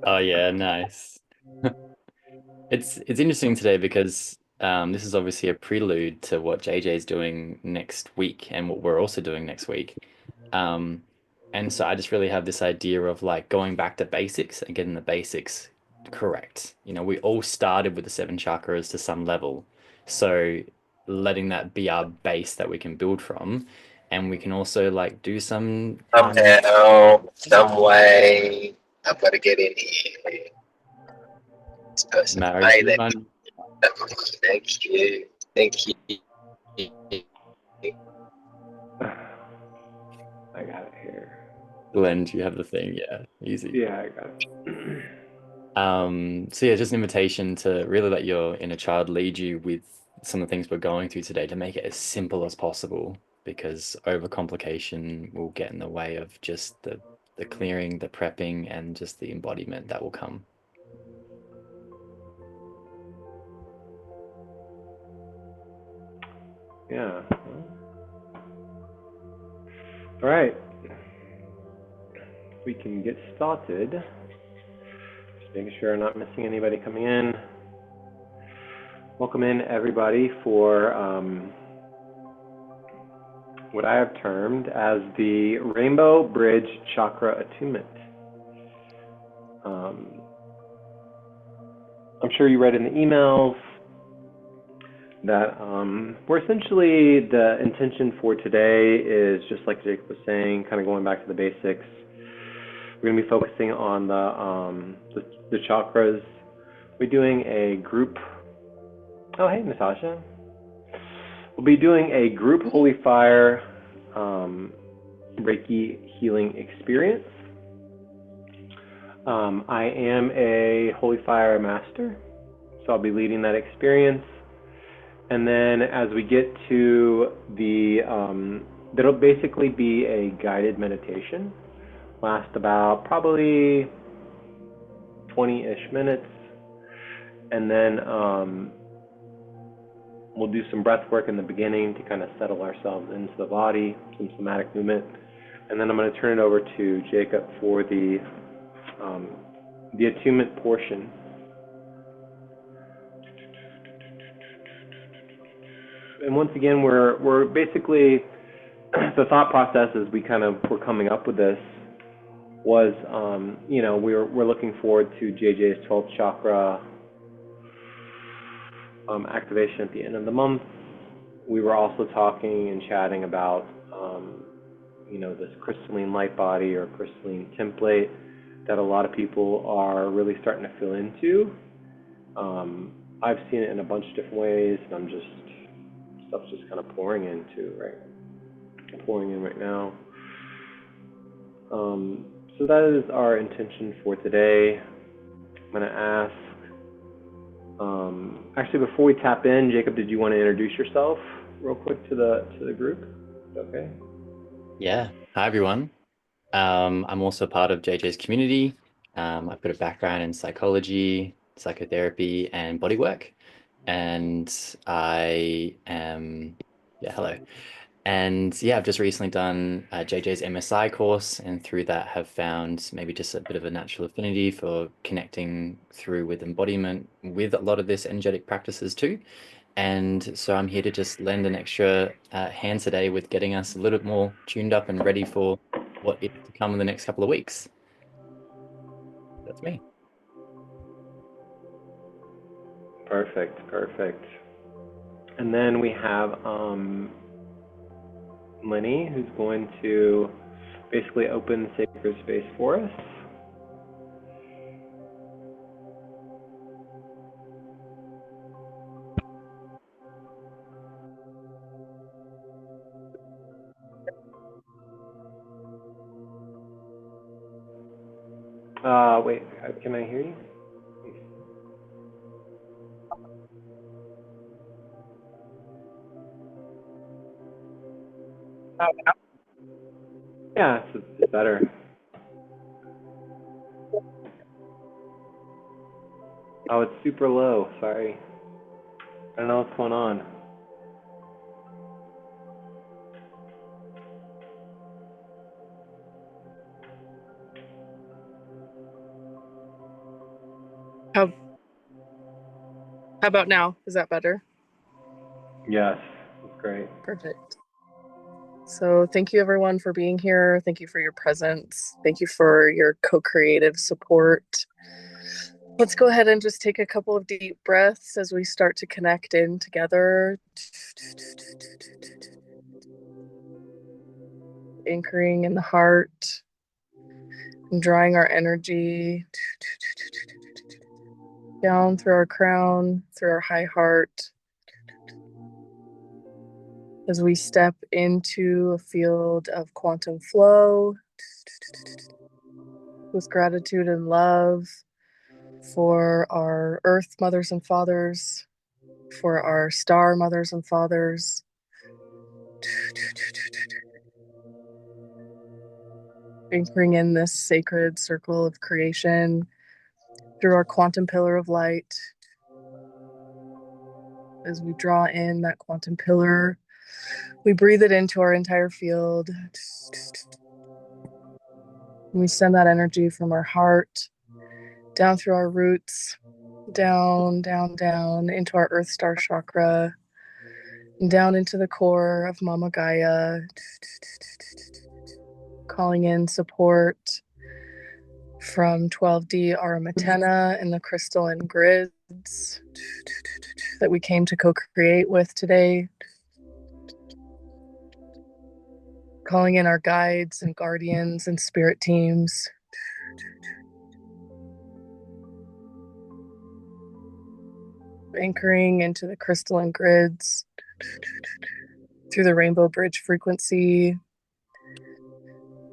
Oh yeah, nice. It's interesting today because this is obviously a prelude to what JJ is doing next week and what we're also doing next week. Um, and so I just really have this idea of like going back to basics and getting the basics correct. You know, we all started with the seven chakras to some level. So letting that be our base that we can build from. And we can also like do some Somehow, some way, I'm gonna get in here. This person, marriage. hi, Leni. Thank you. Thank you. I got it here. Glenn, do you have the thing? Yeah, easy. Yeah, I got it. So yeah, just an invitation to really let your inner child lead you with some of the things we're going through today to make it as simple as possible because overcomplication will get in the way of just the clearing, the prepping, and just the embodiment that will come. Yeah. All right. We can get started. Just making sure I'm not missing anybody coming in. Welcome in, everybody, for what I have termed as the Rainbow Bridge Chakra Attunement. I'm sure you read in the emails that we're essentially, the intention for today is just like Jake was saying, kind of going back to the basics. We're going to be focusing on the chakras. We're doing a group. Oh, hey, Natasha. We'll be doing a group Holy Fire Reiki healing experience. I am a Holy Fire Master, so I'll be leading that experience. And then as we get to that'll basically be a guided meditation. Last about probably 20-ish minutes. And then we'll do some breath work in the beginning to kind of settle ourselves into the body, some somatic movement. And then I'm going to turn it over to Jacob for the attunement portion. And once again, we're basically the thought process as we kind of were coming up with this was, we're looking forward to JJ's 12th chakra activation at the end of the month. We were also talking and chatting about, this crystalline light body or crystalline template that a lot of people are really starting to feel into. I've seen it in a bunch of different ways, and stuff's just kind of pouring in right now. So that is our intention for today. I'm going to ask, actually, before we tap in, Jacob, did you want to introduce yourself real quick to the group? Okay. Yeah. Hi everyone. I'm also part of JJ's community. I've got a background in psychology, psychotherapy, and bodywork. And I am, yeah, hello. And yeah, I've just recently done JJ's MSI course, and through that have found maybe just a bit of a natural affinity for connecting through with embodiment with a lot of this energetic practices too. And so I'm here to just lend an extra hand today with getting us a little bit more tuned up and ready for what is to come in the next couple of weeks. That's me. Perfect. And then we have Leni, who's going to basically open the sacred space for us. Wait, can I hear you? Yeah, it's better. Oh, it's super low. Sorry. I don't know what's going on. How about now? Is that better? Yes, that's great. Perfect. So thank you everyone for being here. Thank you for your presence. Thank you for your co-creative support. Let's go ahead and just take a couple of deep breaths as we start to connect in together. Anchoring in the heart and drawing our energy down through our crown, through our high heart, as we step into a field of quantum flow with gratitude and love for our earth mothers and fathers, for our star mothers and fathers. Anchoring in this sacred circle of creation through our quantum pillar of light. As we draw in that quantum pillar, we breathe it into our entire field. And we send that energy from our heart down through our roots, down, down, down into our Earth Star chakra, and down into the core of Mama Gaia, calling in support from 12D Aramatena and the crystalline grids that we came to co-create with today. Calling in our guides and guardians and spirit teams. Anchoring into the crystalline grids through the rainbow bridge frequency.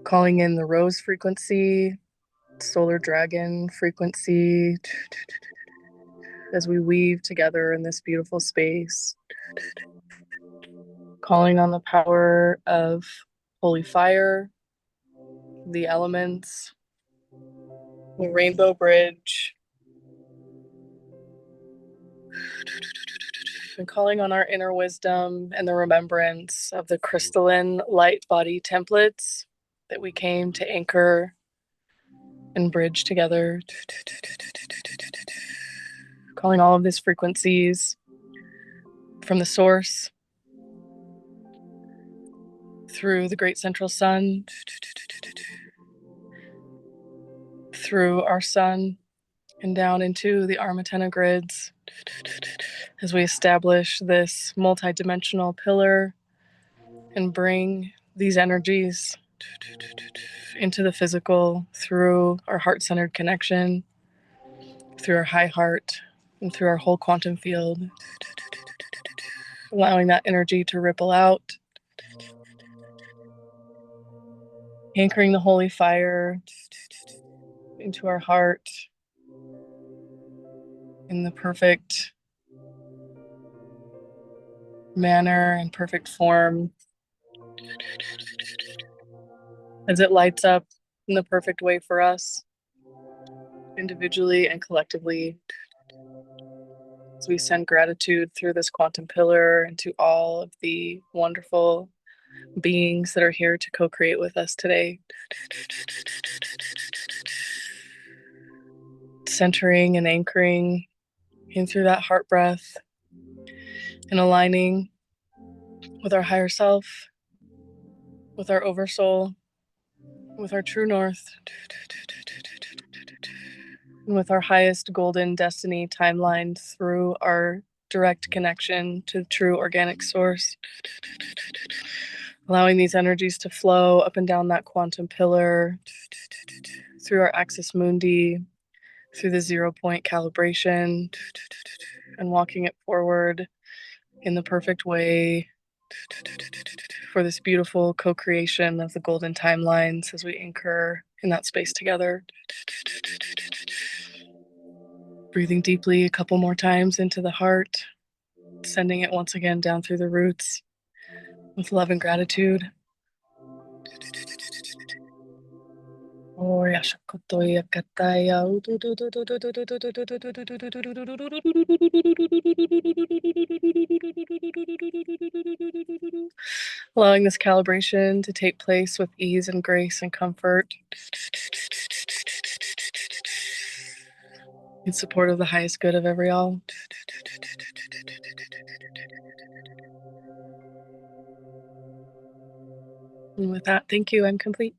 Calling in the rose frequency, solar dragon frequency, as we weave together in this beautiful space. Calling on the power of holy fire, the elements, the rainbow bridge, and calling on our inner wisdom and the remembrance of the crystalline light body templates that we came to anchor and bridge together. Calling all of these frequencies from the source through the great central sun, through our sun, and down into the Aramatena grids as we establish this multi-dimensional pillar and bring these energies into the physical through our heart-centered connection, through our high heart, and through our whole quantum field, allowing that energy to ripple out, anchoring the holy fire into our heart in the perfect manner and perfect form as it lights up in the perfect way for us, individually and collectively. As we send gratitude through this quantum pillar and to all of the wonderful beings that are here to co-create with us today. Centering and anchoring in through that heart breath and aligning with our higher self, with our oversoul, with our true north, and with our highest golden destiny timeline through our direct connection to true organic source. Allowing these energies to flow up and down that quantum pillar, through our axis mundi, through the 0 point calibration, and walking it forward in the perfect way for this beautiful co-creation of the golden timelines as we anchor in that space together. Breathing deeply a couple more times into the heart, sending it once again down through the roots with love and gratitude. Allowing this calibration to take place with ease and grace and comfort. in support of the highest good of every all. And with that, thank you. I'm complete.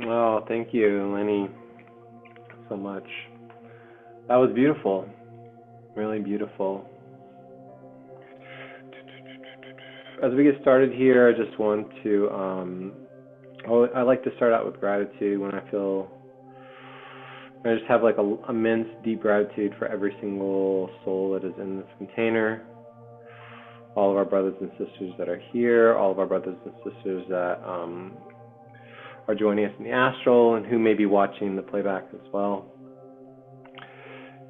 Oh, thank you, Leni, so much. That was beautiful. Really beautiful. As we get started here, I just want to, I like to start out with gratitude when I feel, I just have like a immense deep gratitude for every single soul that is in this container, all of our brothers and sisters that are here, all of our brothers and sisters that are joining us in the astral and who may be watching the playback as well.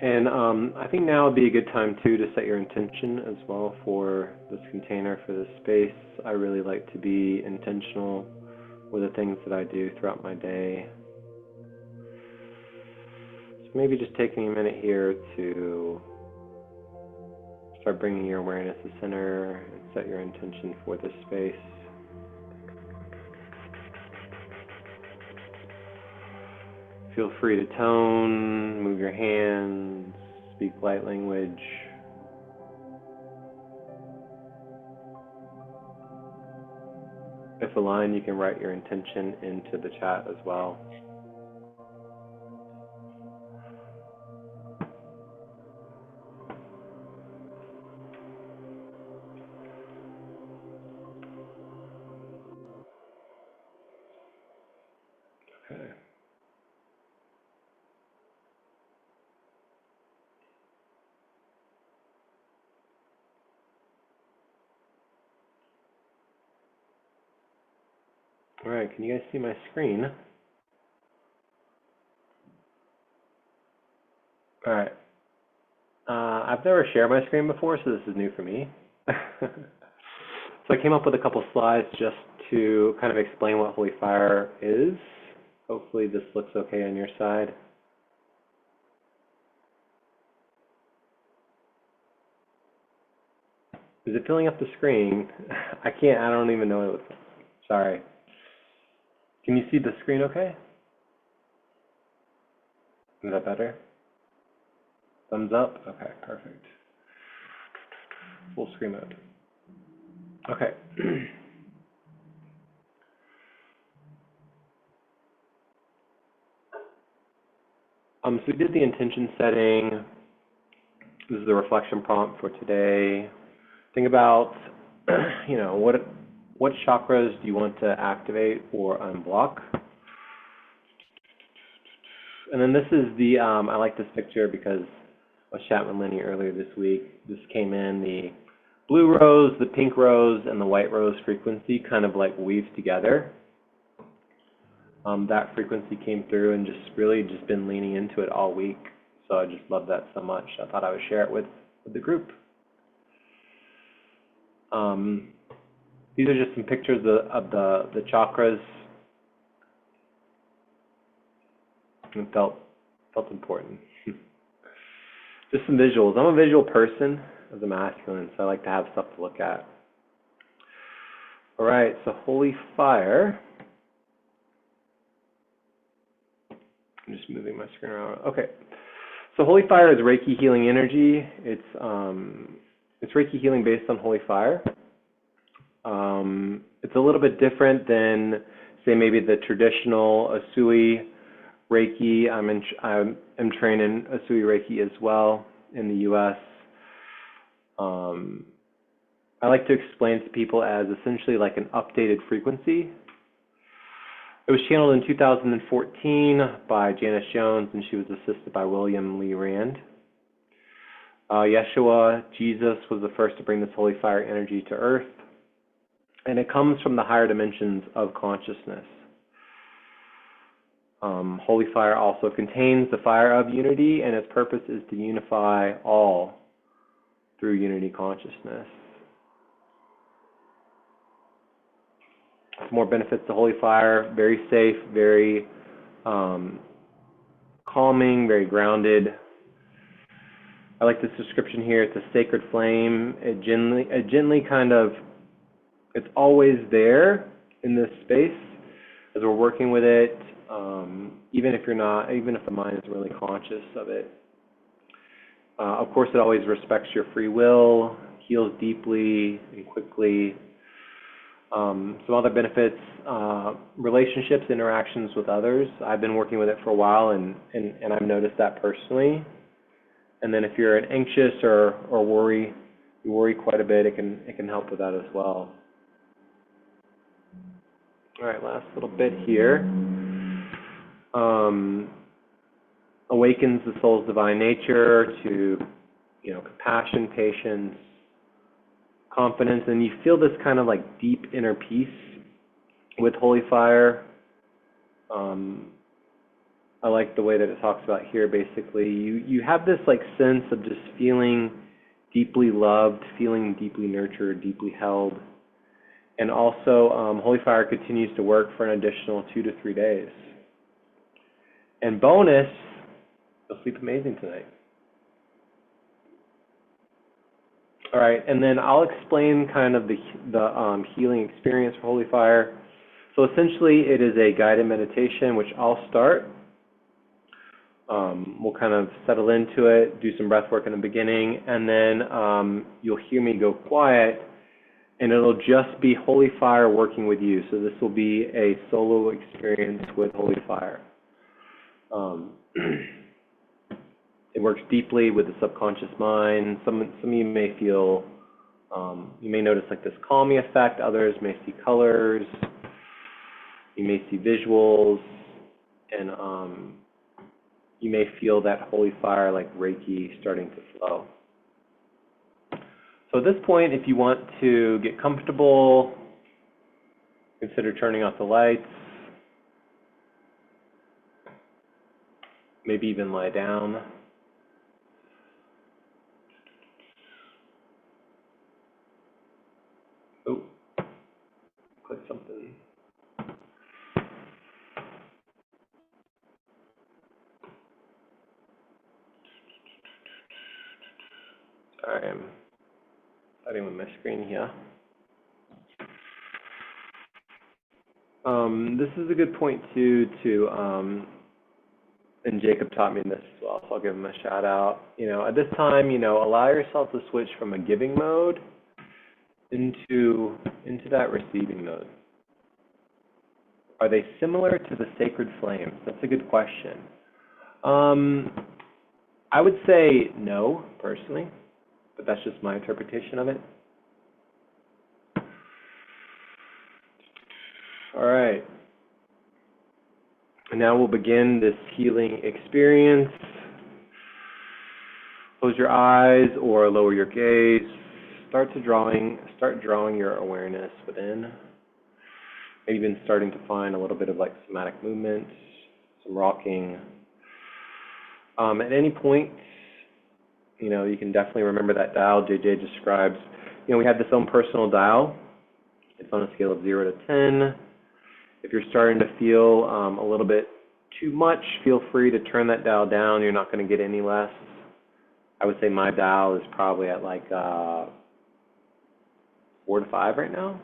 And I think now would be a good time too to set your intention as well for this container, for this space. I really like to be intentional with the things that I do throughout my day. So maybe just taking a minute here to start bringing your awareness to center and set your intention for this space. Feel free to tone, move your hands, speak light language. If aligned, you can write your intention into the chat as well. Okay. All right, can you guys see my screen? All right. I've never shared my screen before, so this is new for me. So I came up with a couple slides just to kind of explain what Holy Fire is. Hopefully this looks okay on your side. Is it filling up the screen? I don't even know what it looks like. Sorry. Can you see the screen okay? Is that better? Thumbs up? Okay, perfect. Full screen mode. Okay. So we did the intention setting. This is the reflection prompt for today. Think about, what chakras do you want to activate or unblock? And then this is the, I like this picture because I was chatting with Leni earlier this week. This came in, the blue rose, the pink rose, and the white rose frequency kind of like weaved together. That frequency came through and just really just been leaning into it all week. So I just love that so much. I thought I would share it with the group. These are just some pictures of the chakras. It felt important. Just some visuals. I'm a visual person as a masculine, so I like to have stuff to look at. All right, so Holy Fire. I'm just moving my screen around. Okay, so Holy Fire is Reiki healing energy. It's Reiki healing based on Holy Fire. It's a little bit different than, say, maybe the traditional Usui Reiki. I'm trained in Usui Reiki as well in the U.S. I like to explain to people as essentially like an updated frequency. It was channeled in 2014 by Janice Jones, and she was assisted by William Lee Rand. Yeshua, Jesus, was the first to bring this Holy Fire energy to Earth, and it comes from the higher dimensions of consciousness. Holy Fire also contains the fire of unity, and its purpose is to unify all through unity consciousness. More benefits to Holy Fire: very safe, very calming, very grounded. I like this description here. It's a sacred flame. It gently kind of, it's always there in this space, as we're working with it, even if the mind is really conscious of it. Of course, it always respects your free will, heals deeply and quickly. Some other benefits, relationships, interactions with others. I've been working with it for a while, and I've noticed that personally. And then if you're an anxious or you worry quite a bit, it can help with that as well. All right, last little bit here. Awakens the soul's divine nature to, compassion, patience, confidence, and you feel this kind of like deep inner peace with holy fire. I like the way that it talks about here. Basically, you have this like sense of just feeling deeply loved, feeling deeply nurtured, deeply held. And also, holy fire continues to work for an additional 2 to 3 days. And bonus, you'll sleep amazing tonight. All right, and then I'll explain kind of the healing experience for holy fire. So essentially, it is a guided meditation, which I'll start. We'll kind of settle into it, do some breath work in the beginning, and then you'll hear me go quiet, and it'll just be holy fire working with you. So this will be a solo experience with holy fire. It works deeply with the subconscious mind. Some of you may feel, you may notice like this calming effect. Others may see colors. You may see visuals, and you may feel that holy fire like reiki starting to flow. So at this point, if you want to get comfortable, consider turning off the lights. Maybe even lie down. Oh, click something. Sorry, I'm starting with my screen here. This is a good point too and Jacob taught me this as well, so I'll give him a shout out. At this time, allow yourself to switch from a giving mode into that receiving mode. Are they similar to the sacred flames? That's a good question. I would say no, personally, but that's just my interpretation of it. All right. And now we'll begin this healing experience. Close your eyes or lower your gaze. Start drawing your awareness within. Maybe even starting to find a little bit of like somatic movement, some rocking. At any point, you can definitely remember that dial JJ describes. We have this own personal dial. It's on a scale of 0 to 10. If you're starting to feel a little bit too much, feel free to turn that dial down. You're not going to get any less. I would say my dial is probably at like 4 to 5 right now.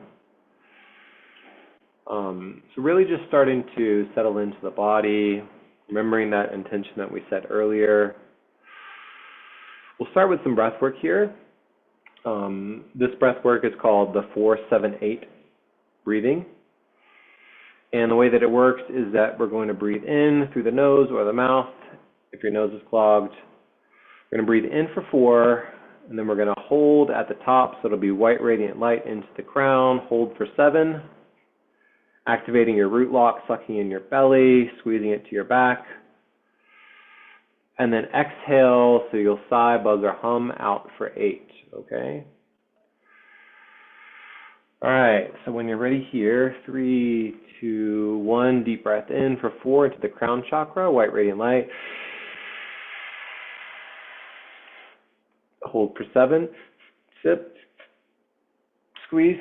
So really just starting to settle into the body, remembering that intention that we set earlier. We'll start with some breath work here. This breath work is called the 4-7-8 breathing. And the way that it works is that we're going to breathe in through the nose or the mouth. If your nose is clogged, we're going to breathe in for 4, and then we're going to hold at the top, so it'll be white radiant light into the crown. Hold for 7, activating your root lock, sucking in your belly, squeezing it to your back. And then exhale, so you'll sigh, buzz, or hum out for 8, okay? All right, so when you're ready here, 3, 2, 1, deep breath in for 4 into the crown chakra, white radiant light. Hold for 7, sip, squeeze.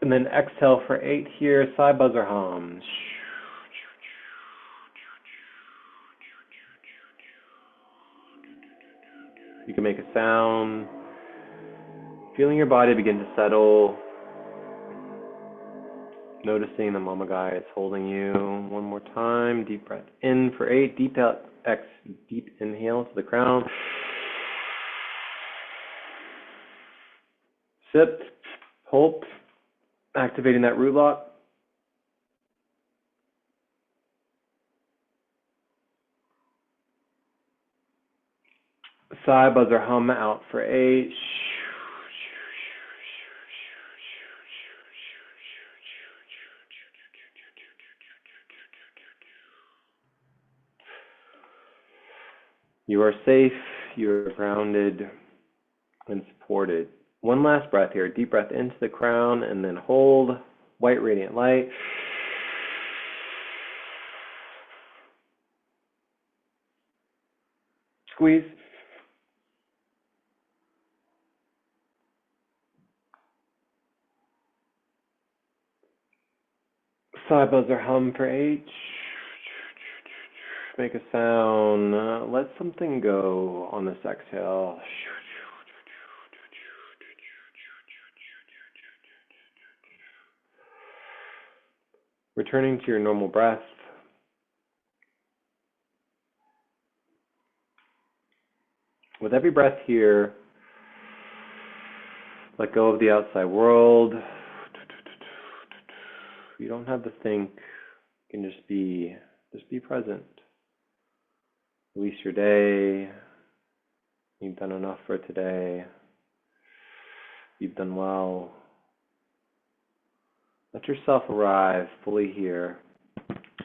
And then exhale for 8 here, sigh, buzz, or hum. You can make a sound. If Feeling your body begin to settle. Noticing the Mama Guy is holding you. One more time. Deep breath in for 8. Deep inhale to the crown. Sip. Hold. Activating that root lock. Sigh, buzzer, hum out for 8. You are safe, you are grounded and supported. One last breath here. Deep breath into the crown and then hold. White radiant light. Squeeze. Sigh, buzzer, hum for 8. Make a sound. Let something go on this exhale. Returning to your normal breath. With every breath here, let go of the outside world. You don't have to think. You can just be present. Release your day. You've done enough for today. You've done well. Let yourself arrive fully here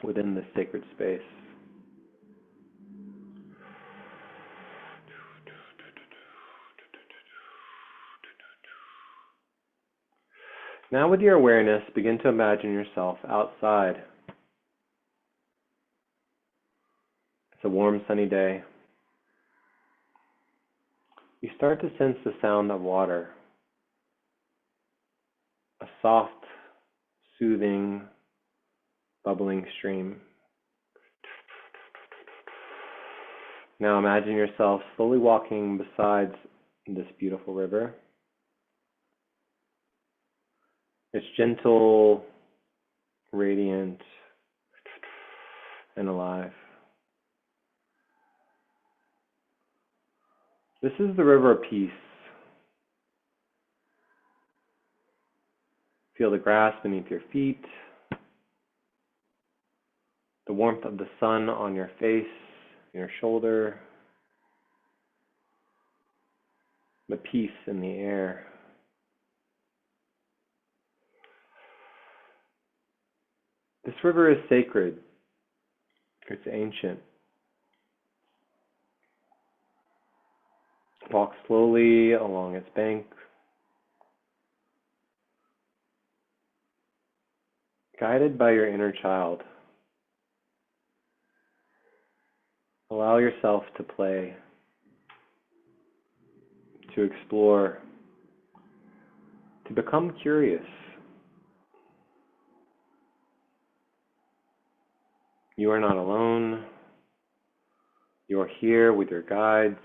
within this sacred space. Now with your awareness, begin to imagine yourself outside. It's a warm, sunny day. You start to sense the sound of water. A soft, soothing, bubbling stream. Now imagine yourself slowly walking beside this beautiful river. It's gentle, radiant, and alive. This is the river of peace. Feel the grass beneath your feet, the warmth of the sun on your face, your shoulder, the peace in the air. This river is sacred. It's ancient. Walk slowly along its bank. Guided by your inner child. Allow yourself to play, to explore, to become curious. You are not alone. You are here with your guides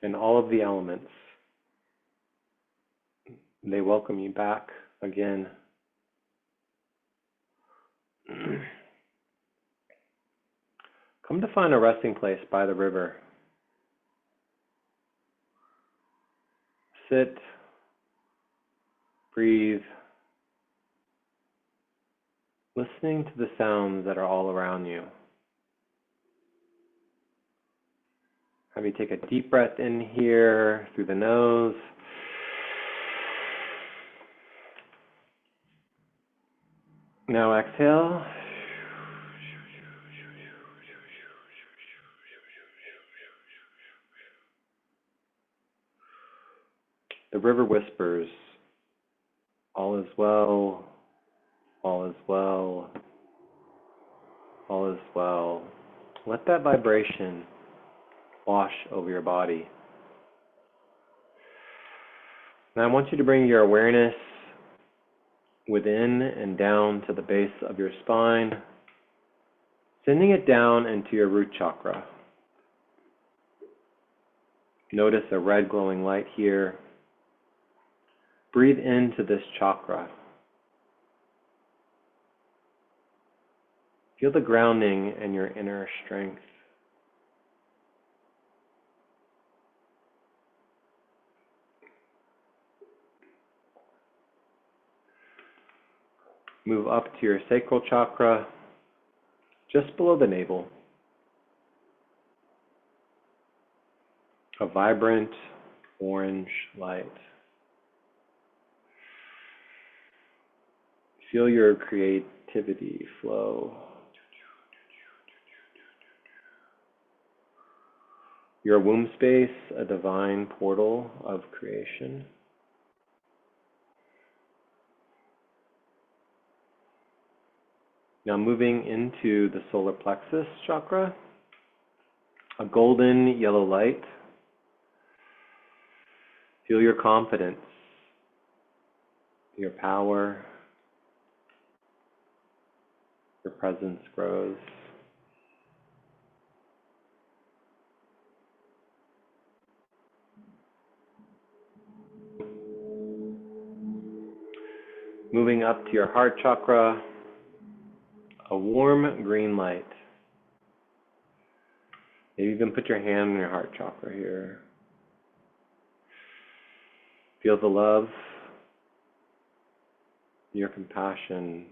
and all of the elements. They welcome you back again. Come to find a resting place by the river. Sit, breathe, listening to the sounds that are all around you. Have you take a deep breath in here through the nose. Now exhale. The river whispers, all is well, all is well, all is well. Let that vibration wash over your body. Now I want you to bring your awareness within and down to the base of your spine, sending it down into your root chakra. Notice a red glowing light here. Breathe into this chakra. Feel the grounding and your inner strength. Move up to your sacral chakra, just below the navel. A vibrant orange light. Feel your creativity flow. Your womb space, a divine portal of creation. Now moving into the solar plexus chakra, a golden yellow light. Feel your confidence, your power, your presence grows. Moving up to your heart chakra, a warm green light. Maybe even put your hand on your heart chakra here. Feel the love, your compassion,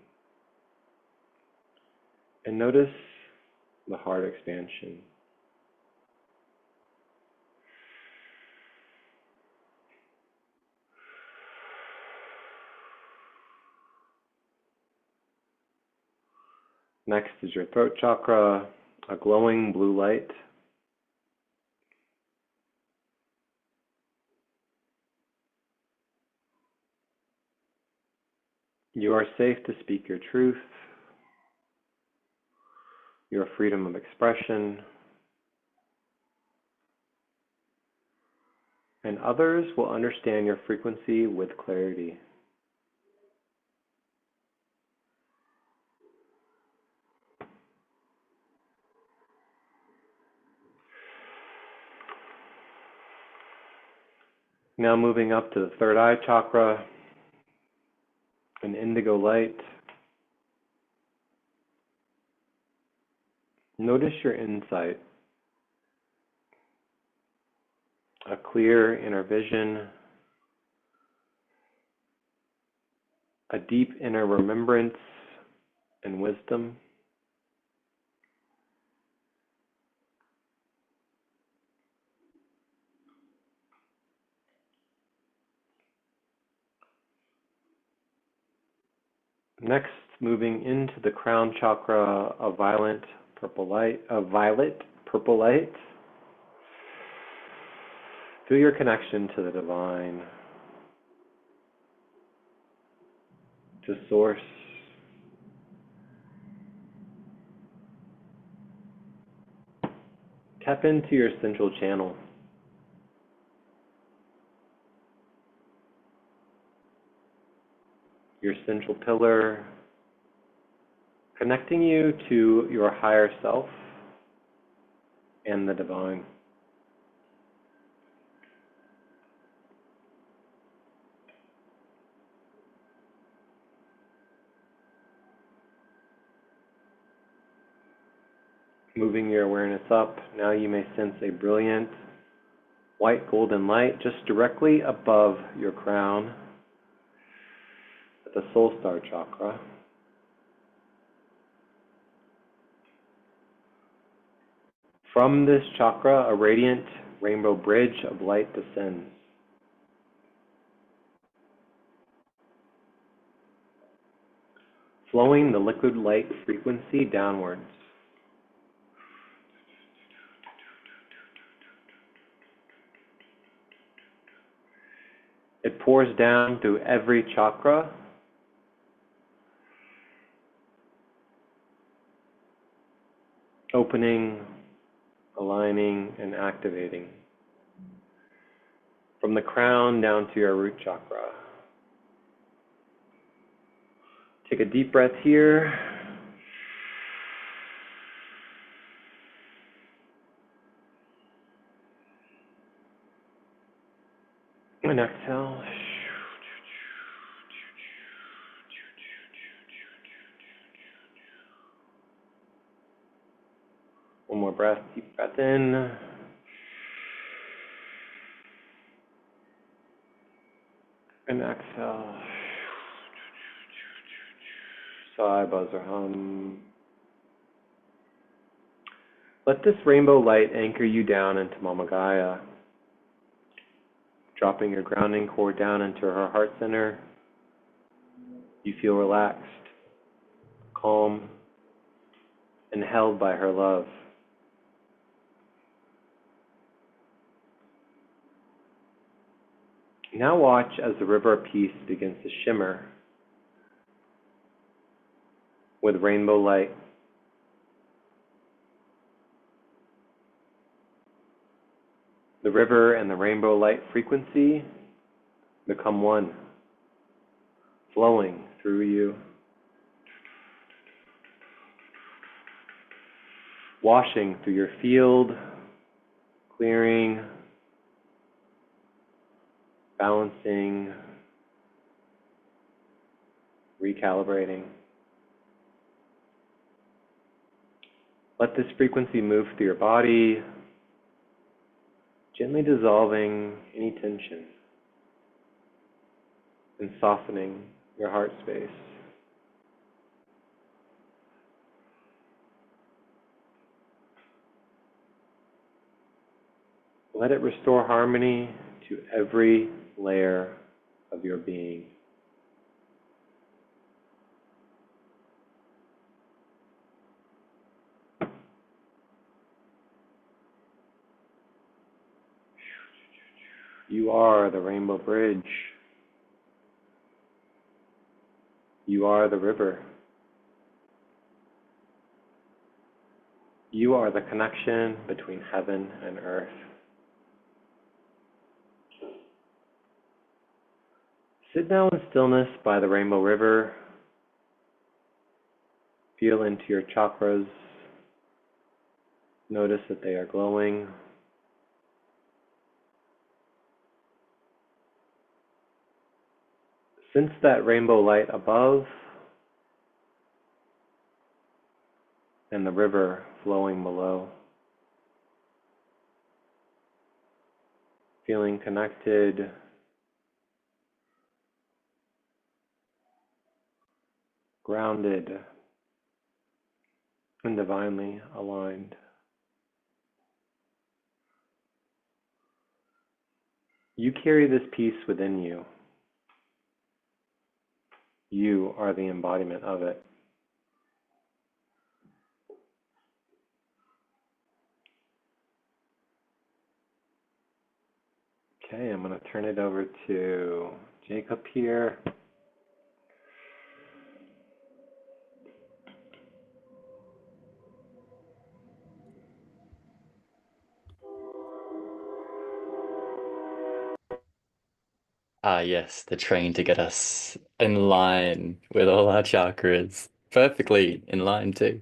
and notice the heart expansion. Next is your throat chakra, a glowing blue light. You are safe to speak your truth, your freedom of expression, and others will understand your frequency with clarity. Now moving up to the third eye chakra, an indigo light. Notice your insight, a clear inner vision, a deep inner remembrance and wisdom. Next, moving into the crown chakra, a violet purple light. Feel your connection to the divine, to source. Tap into your central channel. Your central pillar, connecting you to your higher self and the divine. Moving your awareness up, now you may sense a brilliant white golden light just directly above your crown at the soul star chakra. From this chakra, a radiant rainbow bridge of light descends. Flowing the liquid light frequency downwards. It pours down through every chakra, opening, aligning, and activating. From the crown down to your root chakra. Take a deep breath here. And exhale. One more breath, deep breath in. And exhale. Sigh, buzz, or hum. Let this rainbow light anchor you down into Mama Gaia, dropping your grounding cord down into her heart center. You feel relaxed, calm, and held by her love. Now watch as the river of peace begins to shimmer with rainbow light. The river and the rainbow light frequency become one, flowing through you, washing through your field, clearing, balancing, recalibrating. Let this frequency move through your body, gently dissolving any tension and softening your heart space. Let it restore harmony to every layer of your being. You are the rainbow bridge. You are the river. You are the connection between heaven and earth. Sit now in stillness by the rainbow river. Feel into your chakras. Notice that they are glowing. Sense that rainbow light above and the river flowing below. Feeling connected, grounded, and divinely aligned. You carry this peace within you. You are the embodiment of it. Okay, I'm going to turn it over to Jacob here. Ah, yes, the train to get us in line with all our chakras. Perfectly in line too.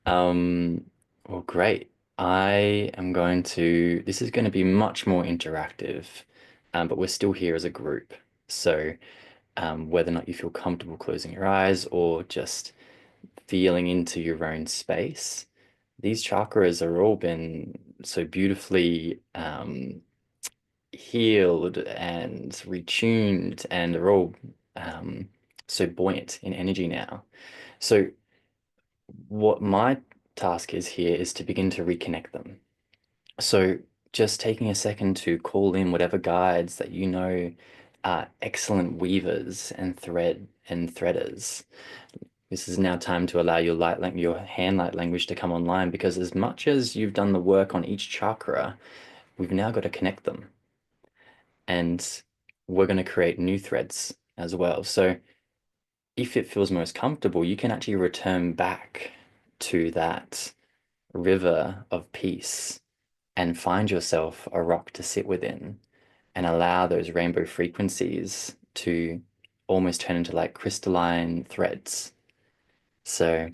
Um, well, great. I am going to, this is going to be much more interactive, but we're still here as a group. So, whether or not you feel comfortable closing your eyes or just feeling into your own space, these chakras are all been so beautifully healed and retuned and are all so buoyant in energy now. So what my task is here is to begin to reconnect them. So just taking a second to call in whatever guides that you know are excellent weavers and threaders. This is now time to allow your hand light language to come online, because as much as you've done the work on each chakra, we've now got to connect them. And we're going to create new threads as well. So if it feels most comfortable, you can actually return back to that river of peace and find yourself a rock to sit within and allow those rainbow frequencies to almost turn into like crystalline threads. So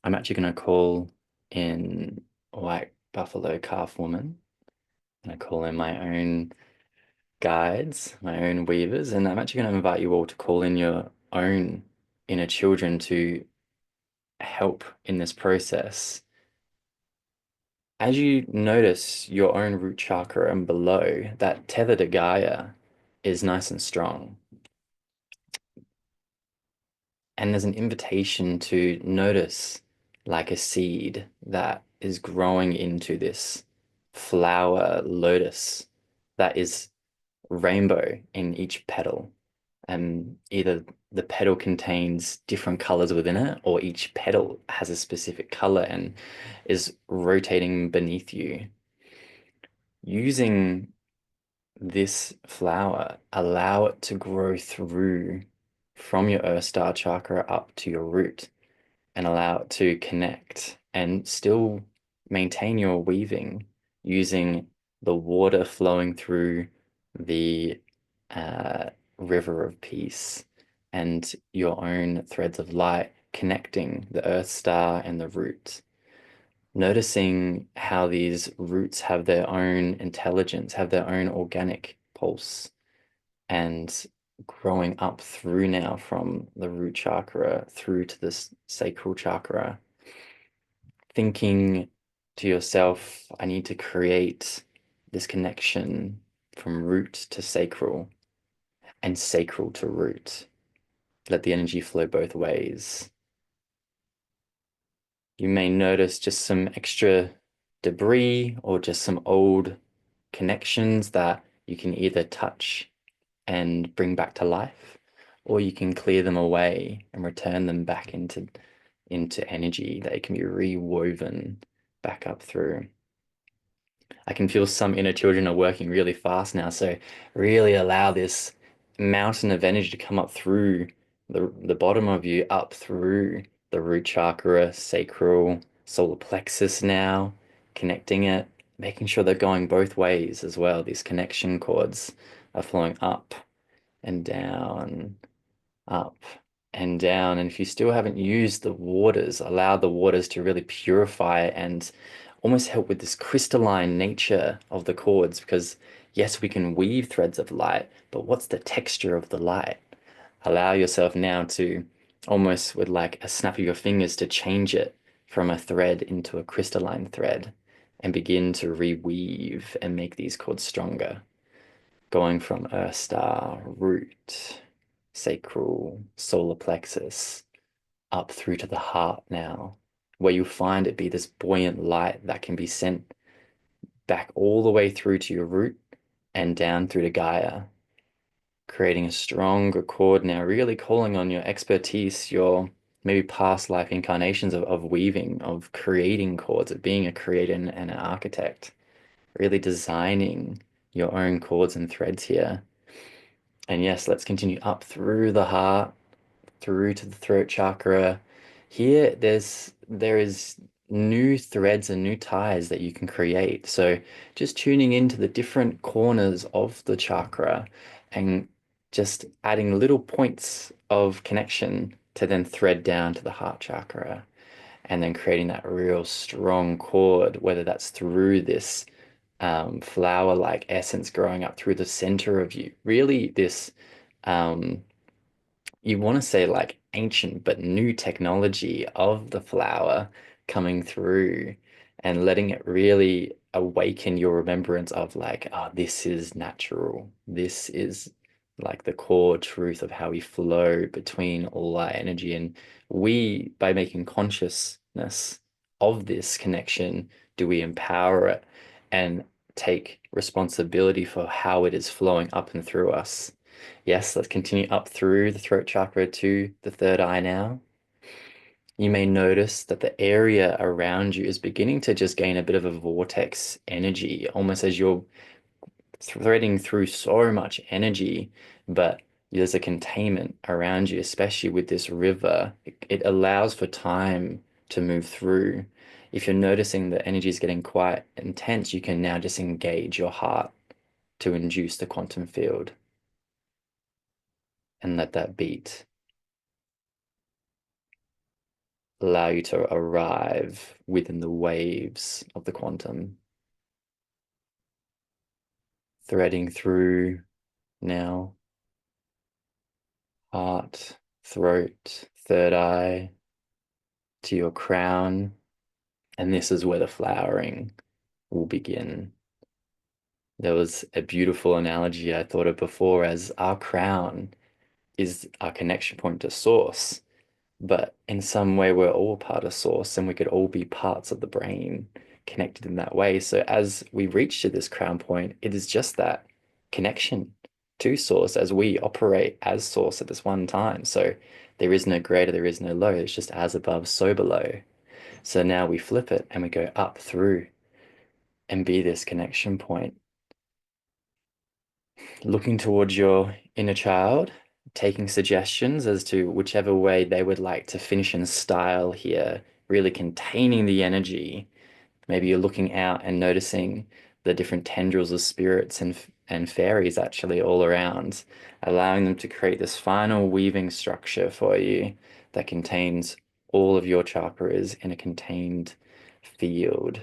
I'm actually going to call in White Buffalo Calf Woman, and I call in my own guides, my own weavers, and I'm actually going to invite you all to call in your own inner children to help in this process. As you notice your own root chakra and below, that tether to Gaia is nice and strong. And there's an invitation to notice like a seed that is growing into this flower lotus that is rainbow in each petal. And either the petal contains different colors within it, or each petal has a specific color and is rotating beneath you. Using this flower, allow it to grow through from your Earth Star chakra up to your root, and allow it to connect and still maintain your weaving using the water flowing through the river of peace and your own threads of light connecting the Earth Star and the root. Noticing how these roots have their own intelligence, have their own organic pulse, and growing up through now from the root chakra through to this sacral chakra, thinking to yourself, I need to create this connection from root to sacral and sacral to root. Let the energy flow both ways. You may notice just some extra debris or just some old connections that you can either touch and bring back to life, or you can clear them away and return them back into energy. They can be rewoven back up through. I can feel some inner children are working really fast now, so really allow this mountain of energy to come up through the bottom of you, up through the root chakra, sacral, solar plexus now, connecting it, making sure they're going both ways as well. These connection cords are flowing up and down, up and down. And if you still haven't used the waters, allow the waters to really purify and almost help with this crystalline nature of the cords, because yes, we can weave threads of light, but what's the texture of the light? Allow yourself now to almost with like a snap of your fingers to change it from a thread into a crystalline thread and begin to reweave and make these cords stronger. Going from Earth Star, root, sacral, solar plexus, up through to the heart now, where you find it be this buoyant light that can be sent back all the way through to your root and down through to Gaia, creating a stronger cord now, really calling on your expertise, your maybe past life incarnations of weaving, of creating cords, of being a creator and an architect, really designing your own cords and threads here. And yes, let's continue up through the heart, through to the throat chakra. Here, there is new threads and new ties that you can create. So just tuning into the different corners of the chakra and just adding little points of connection to then thread down to the heart chakra, and then creating that real strong cord, whether that's through this flower-like essence growing up through the center of you. Really, this you want to say like ancient but new technology of the flower coming through and letting it really awaken your remembrance of like, oh, this is natural. This is like the core truth of how we flow between all our energy. And we, by making consciousness of this connection, do we empower it and take responsibility for how it is flowing up and through us. Yes, let's continue up through the throat chakra to the third eye now. You may notice that the area around you is beginning to just gain a bit of a vortex energy, almost as you're threading through so much energy, but there's a containment around you, especially with this river. It allows for time to move through. If you're noticing the energy is getting quite intense, you can now just engage your heart to induce the quantum field and let that beat. Allow you to arrive within the waves of the quantum, threading through now. Heart, throat, third eye, to your crown. And this is where the flowering will begin. There was a beautiful analogy I thought of before as our crown is our connection point to source. But in some way, we're all part of source and we could all be parts of the brain connected in that way. So as we reach to this crown point, it is just that connection to source as we operate as source at this one time. So there is no greater, there is no low. It's just as above, so below. So now we flip it and we go up through and be this connection point. Looking towards your inner child, taking suggestions as to whichever way they would like to finish in style here, really containing the energy. Maybe you're looking out and noticing the different tendrils of spirits and fairies actually all around, allowing them to create this final weaving structure for you that contains all of your chakras in a contained field.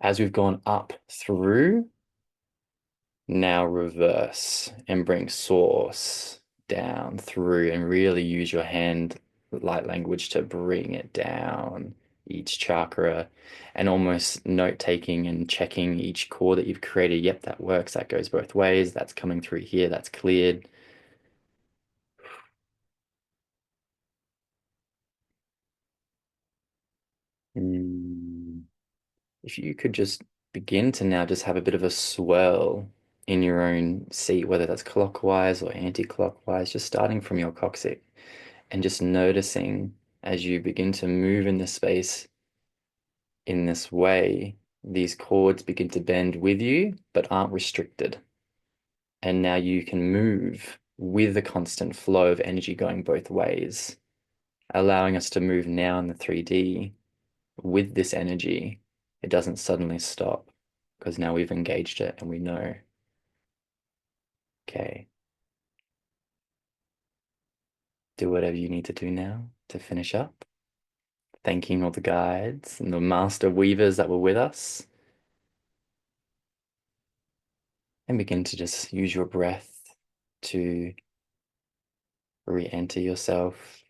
As we've gone up through, now reverse and bring source down through and really use your hand light language to bring it down each chakra and almost note taking and checking each core that you've created. Yep, that works. That goes both ways. That's coming through here. That's cleared. If you could just begin to now just have a bit of a swirl in your own seat, whether that's clockwise or anti-clockwise, just starting from your coccyx and just noticing as you begin to move in the space in this way, these cords begin to bend with you, but aren't restricted. And now you can move with the constant flow of energy going both ways, allowing us to move now in the 3D with this energy. It doesn't suddenly stop because now we've engaged it and we know. Okay. Do whatever you need to do now to finish up. Thanking all the guides and the master weavers that were with us. And begin to just use your breath to re-enter yourself.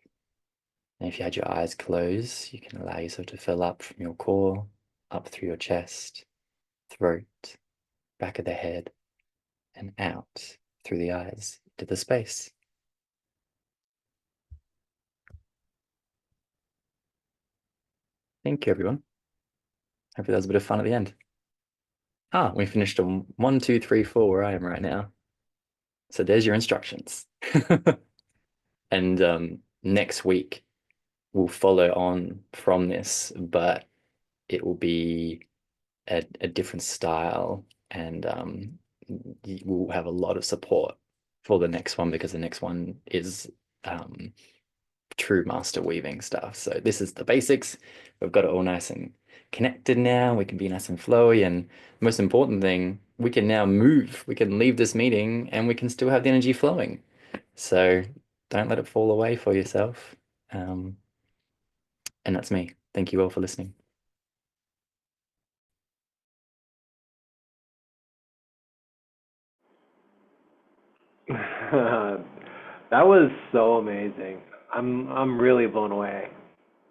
And if you had your eyes closed, you can allow yourself to fill up from your core, up through your chest, throat, back of the head, and out through the eyes to the space. Thank you, everyone. Hopefully that was a bit of fun at the end. We finished on 1, 2, 3, 4 where I am right now. So there's your instructions. And next week we'll follow on from this, but it will be a different style, and we'll have a lot of support for the next one because the next one is true master weaving stuff. So this is the basics. We've got it all nice and connected now. We can be nice and flowy, and most important thing, we can now move. We can leave this meeting and we can still have the energy flowing. So don't let it fall away for yourself. And that's me. Thank you all for listening. That was so amazing. I'm really blown away.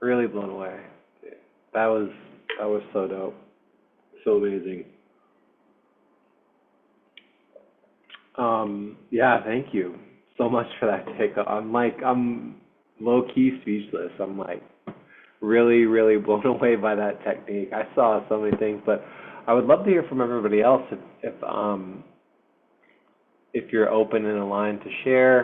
Really blown away. That was so dope. So amazing. Yeah, thank you so much for that takeoff. I'm low key speechless. I'm like really, really blown away by that technique. I saw so many things, but I would love to hear from everybody else if you're open and aligned to share.